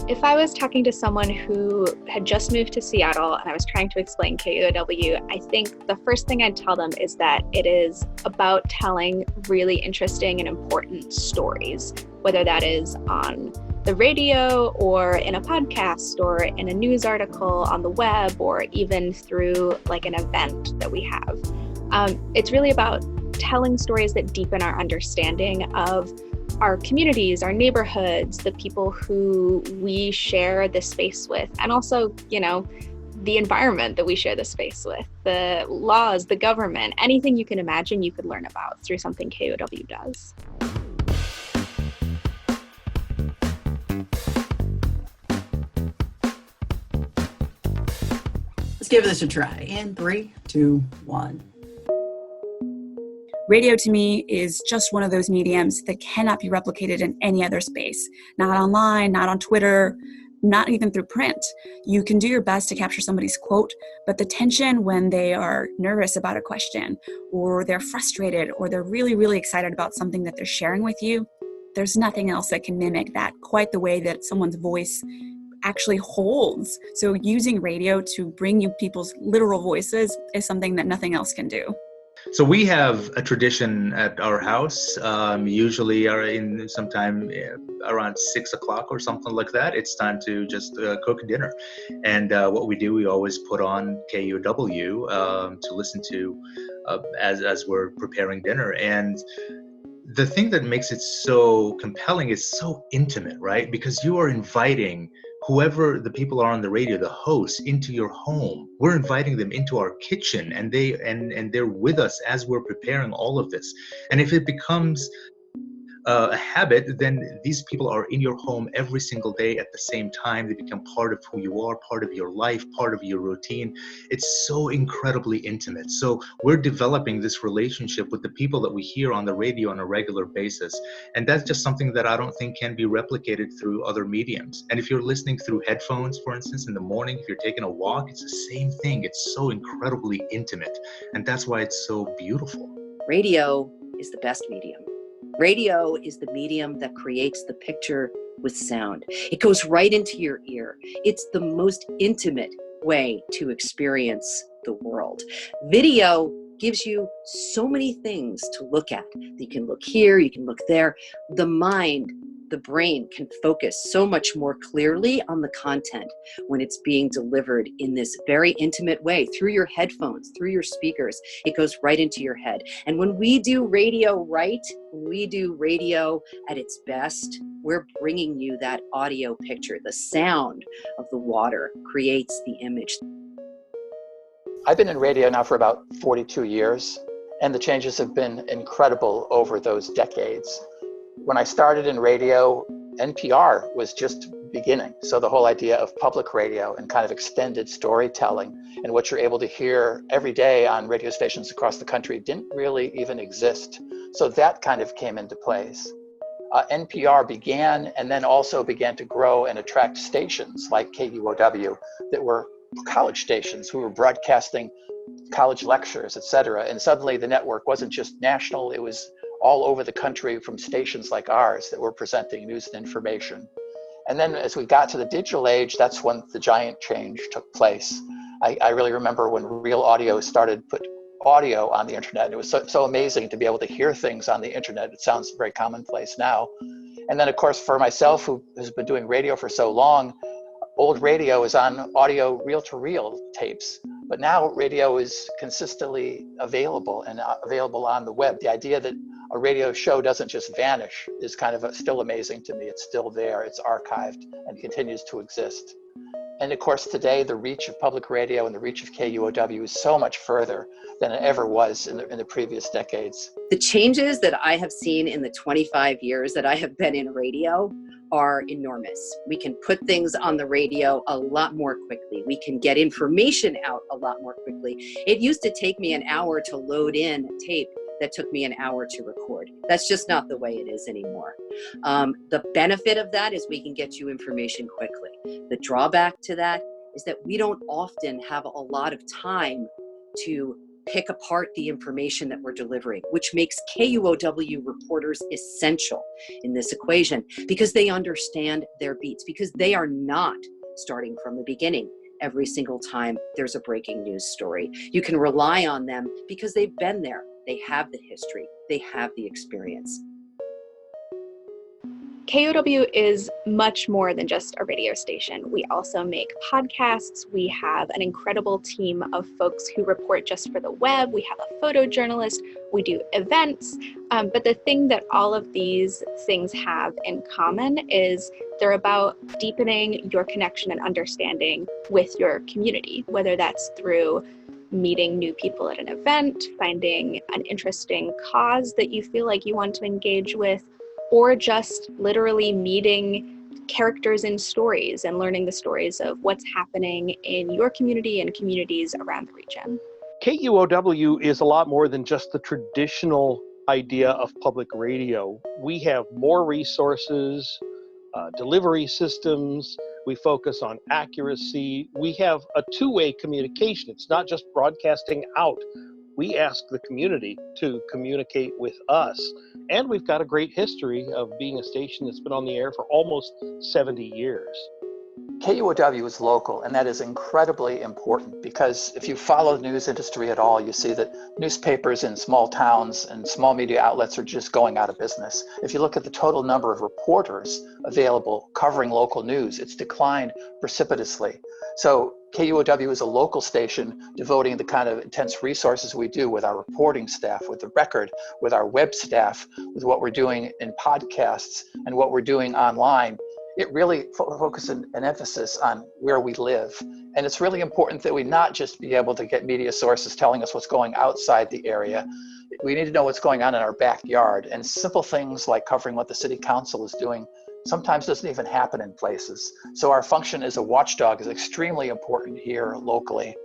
If I was talking to someone who had just moved to Seattle and I was trying to explain KUOW, I think the first thing I'd tell them is that it is about telling really interesting and important stories, whether that is on the radio or in a podcast or in a news article on the web or even through like an event that we have. It's really about telling stories that deepen our understanding of our communities, our neighborhoods, the people who we share this space with, and also, the environment that we share the space with, the laws, the government, anything you can imagine you could learn about through something KUOW does. Let's give this a try. In 3, 2, 1. Radio to me is just one of those mediums that cannot be replicated in any other space. Not online, not on Twitter, not even through print. You can do your best to capture somebody's quote, but the tension when they are nervous about a question, or they're frustrated, or they're really, really excited about something that they're sharing with you, there's nothing else that can mimic that quite the way that someone's voice actually holds. So using radio to bring you people's literal voices is something that nothing else can do. So we have a tradition at our house, usually in sometime around 6 o'clock or something like that. It's time to just cook dinner. And what we do, we always put on KUOW to listen to as we're preparing dinner. And the thing that makes it so compelling is so intimate, right? Because you are inviting whoever the people are on the radio, the hosts, into your home. We're inviting them into our kitchen, and they're with us as we're preparing all of this. And if it becomes a habit, then these people are in your home every single day at the same time. They become part of who you are, part of your life, part of your routine. It's so incredibly intimate. So we're developing this relationship with the people that we hear on the radio on a regular basis. And that's just something that I don't think can be replicated through other mediums. And if you're listening through headphones, for instance, in the morning, if you're taking a walk, it's the same thing. It's so incredibly intimate. And that's why it's so beautiful. Radio is the best medium. Radio is the medium that creates the picture with sound. It goes right into your ear. It's the most intimate way to experience the world. Video gives you so many things to look at. You can look here, you can look there. The mind, the brain can focus so much more clearly on the content when it's being delivered in this very intimate way through your headphones, through your speakers. It goes right into your head. And when we do radio right, when we do radio at its best, we're bringing you that audio picture. The sound of the water creates the image. I've been in radio now for about 42 years, and the changes have been incredible over those decades. When I started in radio, NPR was just beginning. So the whole idea of public radio and kind of extended storytelling and what you're able to hear every day on radio stations across the country didn't really even exist. So that kind of came into place. NPR began and then also began to grow and attract stations like KUOW that were college stations who were broadcasting college lectures, et cetera. And suddenly the network wasn't just national, it was all over the country from stations like ours that were presenting news and information. And then as we got to the digital age, that's when the giant change took place. I really remember when Real Audio started to put audio on the internet. It was so amazing to be able to hear things on the internet. It sounds very commonplace now. And then of course, for myself, who has been doing radio for so long, old radio is on audio reel-to-reel tapes. But now radio is consistently available and available on the web. The idea that a radio show doesn't just vanish is kind of still amazing to me. It's still there, it's archived and continues to exist. And of course today, the reach of public radio and the reach of KUOW is so much further than it ever was in the previous decades. The changes that I have seen in the 25 years that I have been in radio are enormous. We can put things on the radio a lot more quickly. We can get information out a lot more quickly. It used to take me an hour to load in tape that took me an hour to record. That's just not the way it is anymore. The benefit of that is we can get you information quickly. The drawback to that is that we don't often have a lot of time to pick apart the information that we're delivering, which makes KUOW reporters essential in this equation because they understand their beats, because they are not starting from the beginning every single time there's a breaking news story. You can rely on them because they've been there, they have the history, they have the experience. KUOW is much more than just a radio station. We also make podcasts. We have an incredible team of folks who report just for the web. We have a photojournalist. We do events. But the thing that all of these things have in common is they're about deepening your connection and understanding with your community, whether that's through meeting new people at an event, finding an interesting cause that you feel like you want to engage with, or just literally meeting characters in stories and learning the stories of what's happening in your community and communities around the region. KUOW is a lot more than just the traditional idea of public radio. We have more resources, delivery systems. We focus on accuracy. We have a two-way communication. It's not just broadcasting out. We ask the community to communicate with us. And we've got a great history of being a station that's been on the air for almost 70 years. KUOW is local, and that is incredibly important because if you follow the news industry at all, you see that newspapers in small towns and small media outlets are just going out of business. If you look at the total number of reporters available covering local news, it's declined precipitously. So KUOW is a local station devoting the kind of intense resources we do with our reporting staff, with the record, with our web staff, with what we're doing in podcasts and what we're doing online. It really focuses an emphasis on where we live. And it's really important that we not just be able to get media sources telling us what's going outside the area. We need to know what's going on in our backyard. And simple things like covering what the city council is doing sometimes doesn't even happen in places. So our function as a watchdog is extremely important here locally.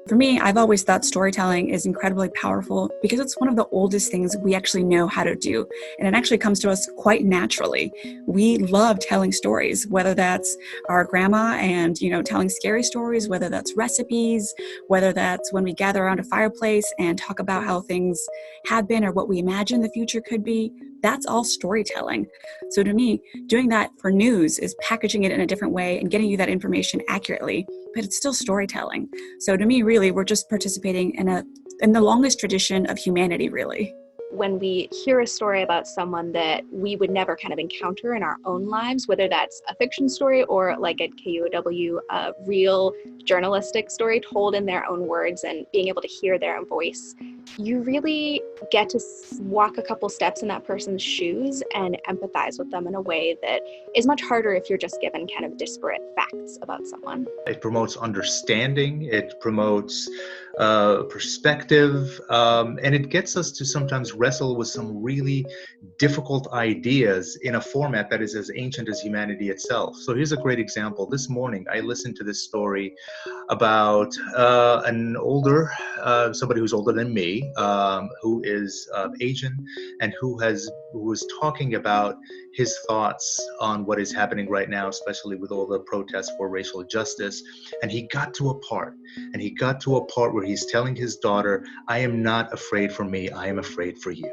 For me, I've always thought storytelling is incredibly powerful because it's one of the oldest things we actually know how to do. And it actually comes to us quite naturally. We love telling stories, whether that's our grandma and, telling scary stories, whether that's recipes, whether that's when we gather around a fireplace and talk about how things have been or what we imagine the future could be. That's all storytelling. So to me, doing that for news is packaging it in a different way and getting you that information accurately, but it's still storytelling. So to me, really, we're just participating in the longest tradition of humanity, really. When we hear a story about someone that we would never kind of encounter in our own lives, whether that's a fiction story or like at KUOW, a real journalistic story told in their own words and being able to hear their own voice, you really get to walk a couple steps in that person's shoes and empathize with them in a way that is much harder if you're just given kind of disparate facts about someone. It promotes understanding, it promotes perspective, and it gets us to sometimes wrestle with some really difficult ideas in a format that is as ancient as humanity itself. So here's a great example. This morning, I listened to this story about somebody who's older than me, who is Asian, and who was talking about his thoughts on what is happening right now, especially with all the protests for racial justice. And he got to a part where he's telling his daughter, "I am not afraid for me, I am afraid for you."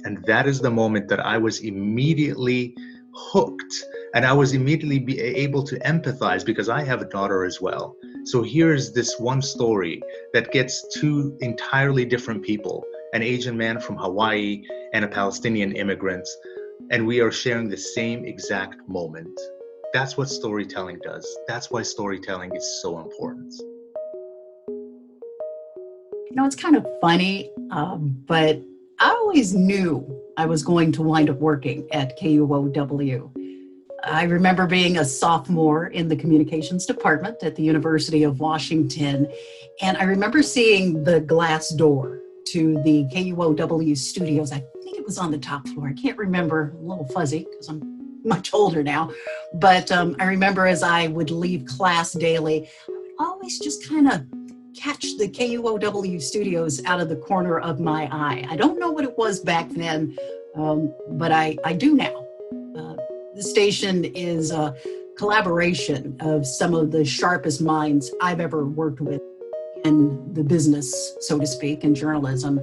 And that is the moment that I was immediately hooked, and I was immediately able to empathize because I have a daughter as well. So here's this one story that gets two entirely different people, an Asian man from Hawaii and a Palestinian immigrant, and we are sharing the same exact moment. That's what storytelling does. That's why storytelling is so important. It's kind of funny, but I always knew I was going to wind up working at KUOW. I remember being a sophomore in the communications department at the University of Washington, and I remember seeing the glass door to the KUOW studios. I think it was on the top floor. I can't remember, a little fuzzy because I'm much older now, but I remember as I would leave class daily, I would always just kind of catch the KUOW studios out of the corner of my eye. I don't know what it was back then, but I do now. The station is a collaboration of some of the sharpest minds I've ever worked with. in the business, so to speak, in journalism.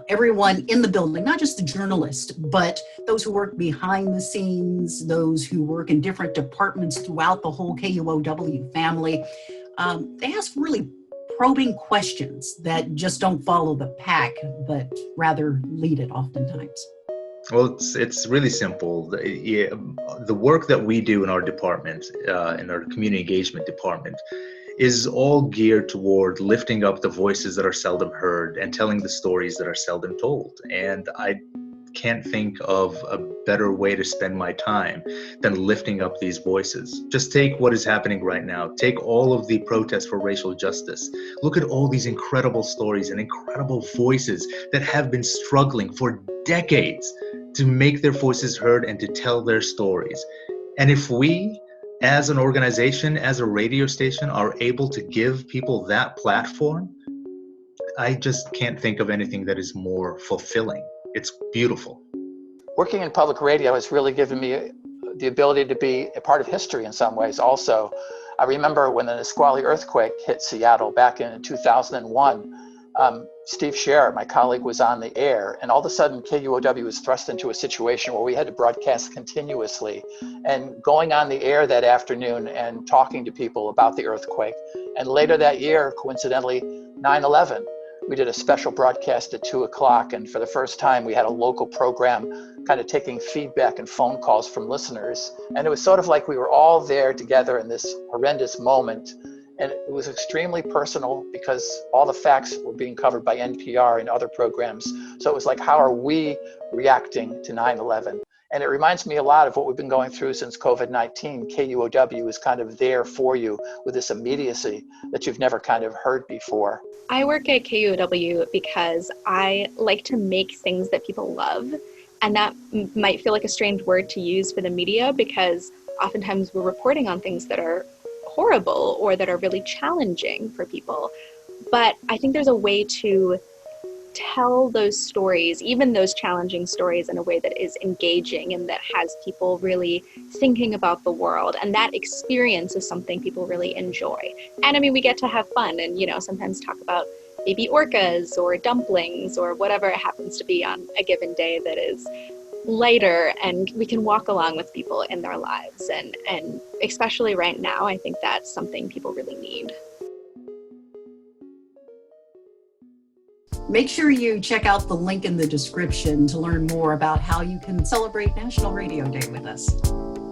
Everyone in the building, not just the journalist, but those who work behind the scenes, those who work in different departments throughout the whole KUOW family, they ask really probing questions that just don't follow the pack, but rather lead it oftentimes. Well, it's really simple. The work that we do in our department, in our community engagement department, is all geared toward lifting up the voices that are seldom heard and telling the stories that are seldom told. And I can't think of a better way to spend my time than lifting up these voices. Just take what is happening right now. Take all of the protests for racial justice. Look at all these incredible stories and incredible voices that have been struggling for decades to make their voices heard and to tell their stories. And if we, as an organization, as a radio station, are able to give people that platform, I just can't think of anything that is more fulfilling. It's beautiful. Working in public radio has really given me the ability to be a part of history in some ways also. I remember when the Nisqually earthquake hit Seattle back in 2001, Steve Scher, my colleague, was on the air, and all of a sudden KUOW was thrust into a situation where we had to broadcast continuously, and going on the air that afternoon and talking to people about the earthquake. And later that year, coincidentally, 9/11, we did a special broadcast at 2 o'clock, and for the first time we had a local program kind of taking feedback and phone calls from listeners. And it was sort of like we were all there together in this horrendous moment. And it was extremely personal because all the facts were being covered by NPR and other programs. So it was like, how are we reacting to 9/11? And it reminds me a lot of what we've been going through since COVID-19. KUOW is kind of there for you with this immediacy that you've never kind of heard before. I work at KUOW because I like to make things that people love. And that might feel like a strange word to use for the media because oftentimes we're reporting on things that are horrible or that are really challenging for people. But I think there's a way to tell those stories, even those challenging stories, in a way that is engaging and that has people really thinking about the world. And that experience is something people really enjoy. And I mean, we get to have fun and, sometimes talk about baby orcas or dumplings or whatever it happens to be on a given day that is lighter, and we can walk along with people in their lives. And especially right now, I think that's something people really need. Make sure you check out the link in the description to learn more about how you can celebrate National Radio Day with us.